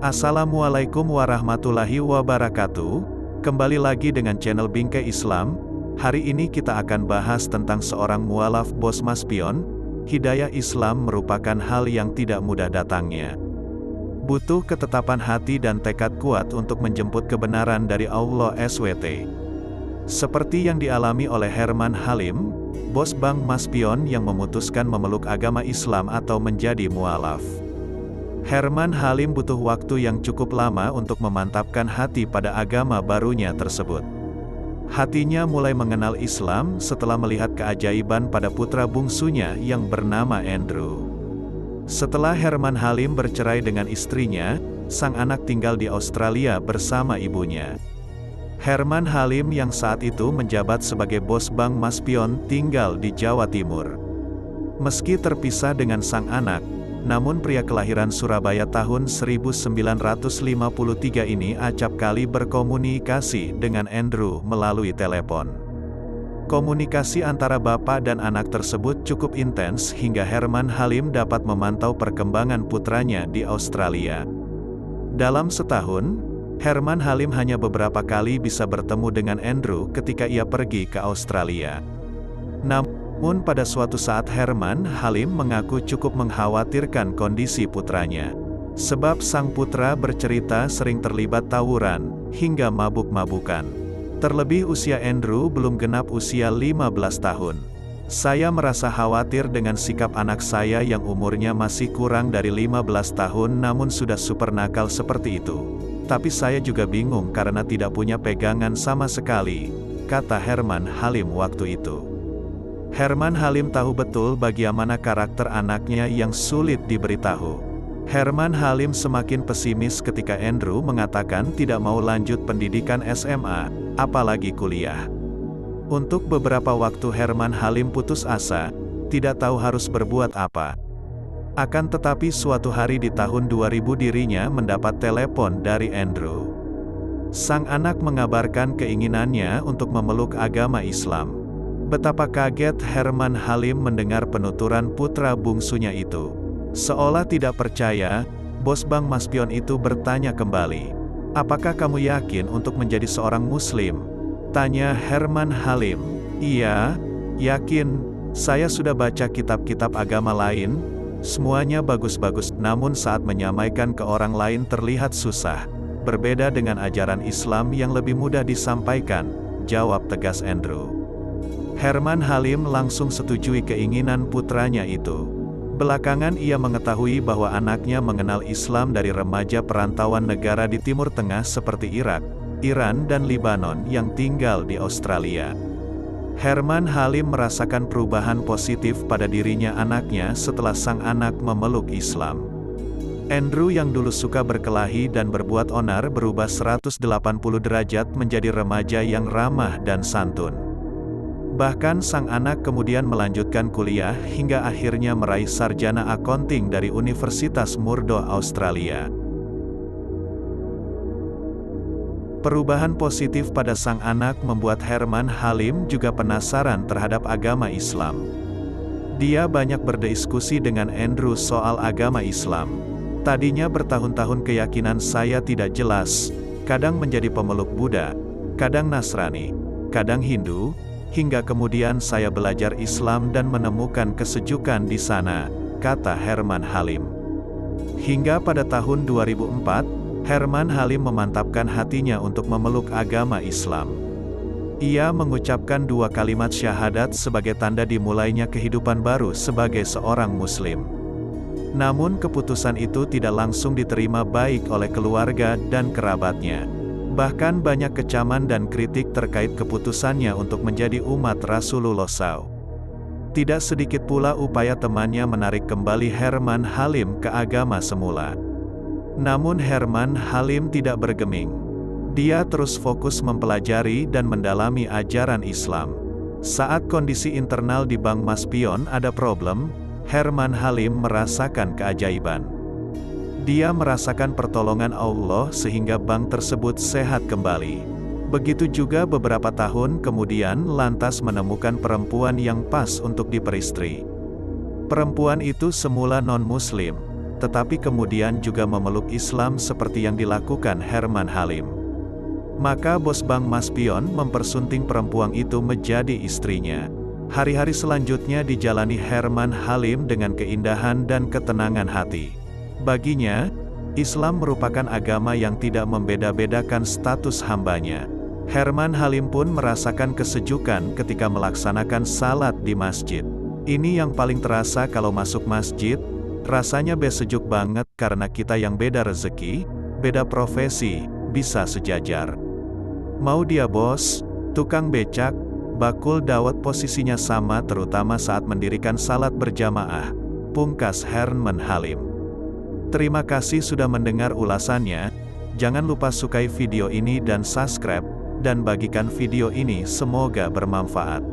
Assalamualaikum warahmatullahi wabarakatuh. Kembali lagi dengan channel Bingkai Islam. Hari ini kita akan bahas tentang seorang mualaf Bosmas Pion. Hidayah Islam merupakan hal yang tidak mudah datangnya. Butuh ketetapan hati dan tekad kuat untuk menjemput kebenaran dari Allah SWT. Seperti yang dialami oleh Herman Halim, bos Bank Mas Pion yang memutuskan memeluk agama Islam atau menjadi mualaf. Herman Halim butuh waktu yang cukup lama untuk memantapkan hati pada agama barunya tersebut. Hatinya mulai mengenal Islam setelah melihat keajaiban pada putra bungsunya yang bernama Andrew. Setelah Herman Halim bercerai dengan istrinya, sang anak tinggal di Australia bersama ibunya. Herman Halim yang saat itu menjabat sebagai bos Bank Mas Pion tinggal di Jawa Timur. Meski terpisah dengan sang anak, namun pria kelahiran Surabaya tahun 1953 ini acap kali berkomunikasi dengan Andrew melalui telepon. Komunikasi antara bapak dan anak tersebut cukup intens hingga Herman Halim dapat memantau perkembangan putranya di Australia. Dalam setahun, Herman Halim hanya beberapa kali bisa bertemu dengan Andrew ketika ia pergi ke Australia. Namun pada suatu saat Herman Halim mengaku cukup mengkhawatirkan kondisi putranya. Sebab sang putra bercerita sering terlibat tawuran, hingga mabuk-mabukan. Terlebih usia Andrew belum genap usia 15 tahun. Saya merasa khawatir dengan sikap anak saya yang umurnya masih kurang dari 15 tahun namun sudah super nakal seperti itu. Tapi saya juga bingung karena tidak punya pegangan sama sekali, kata Herman Halim waktu itu. Herman Halim tahu betul bagaimana karakter anaknya yang sulit diberitahu. Herman Halim semakin pesimis ketika Andrew mengatakan tidak mau lanjut pendidikan SMA, apalagi kuliah. Untuk beberapa waktu Herman Halim putus asa, tidak tahu harus berbuat apa. Akan tetapi suatu hari di tahun 2000 dirinya mendapat telepon dari Andrew. Sang anak mengabarkan keinginannya untuk memeluk agama Islam. Betapa kaget Herman Halim mendengar penuturan putra bungsunya itu. Seolah tidak percaya, bos Bank Mas Pion itu bertanya kembali, "Apakah kamu yakin untuk menjadi seorang muslim?" Tanya Herman Halim. "Iya, yakin. Saya sudah baca kitab-kitab agama lain. Semuanya bagus-bagus, namun saat menyamaikan ke orang lain terlihat susah. Berbeda dengan ajaran Islam yang lebih mudah disampaikan," jawab tegas Andrew. Herman Halim langsung setujui keinginan putranya itu. Belakangan ia mengetahui bahwa anaknya mengenal Islam dari remaja perantauan negara di Timur Tengah seperti Irak, Iran dan Libanon yang tinggal di Australia. Herman Halim merasakan perubahan positif pada dirinya anaknya setelah sang anak memeluk Islam. Andrew yang dulu suka berkelahi dan berbuat onar berubah 180 derajat menjadi remaja yang ramah dan santun. Bahkan sang anak kemudian melanjutkan kuliah hingga akhirnya meraih sarjana akunting dari Universitas Murdoch Australia. Perubahan positif pada sang anak membuat Herman Halim juga penasaran terhadap agama Islam. Dia banyak berdiskusi dengan Andrew soal agama Islam. "Tadinya bertahun-tahun keyakinan saya tidak jelas, kadang menjadi pemeluk Buddha, kadang Nasrani, kadang Hindu, hingga kemudian saya belajar Islam dan menemukan kesejukan di sana," kata Herman Halim. Hingga pada tahun 2004, Herman Halim memantapkan hatinya untuk memeluk agama Islam. Ia mengucapkan 2 kalimat syahadat sebagai tanda dimulainya kehidupan baru sebagai seorang Muslim. Namun keputusan itu tidak langsung diterima baik oleh keluarga dan kerabatnya. Bahkan banyak kecaman dan kritik terkait keputusannya untuk menjadi umat Rasulullah SAW. Tidak sedikit pula upaya temannya menarik kembali Herman Halim ke agama semula. Namun Herman Halim tidak bergeming. Dia terus fokus mempelajari dan mendalami ajaran Islam. Saat kondisi internal di Bank Mas Pion ada problem, Herman Halim merasakan keajaiban. Dia merasakan pertolongan Allah sehingga bank tersebut sehat kembali. Begitu juga beberapa tahun kemudian lantas menemukan perempuan yang pas untuk diperistri. Perempuan itu semula non-muslim. tetapi kemudian juga memeluk Islam seperti yang dilakukan Herman Halim. Maka bos Bang Maspion mempersunting perempuan itu menjadi istrinya. Hari-hari selanjutnya dijalani Herman Halim dengan keindahan dan ketenangan hati. Baginya, Islam merupakan agama yang tidak membeda-bedakan status hambanya. Herman Halim pun merasakan kesejukan ketika melaksanakan salat di masjid. Ini yang paling terasa kalau masuk masjid, rasanya sejuk banget karena kita yang beda rezeki, beda profesi, bisa sejajar. Mau dia bos, tukang becak, bakul dawet posisinya sama terutama saat mendirikan salat berjamaah, pungkas Herman Halim. Terima kasih sudah mendengar ulasannya, jangan lupa sukai video ini dan subscribe, dan bagikan video ini semoga bermanfaat.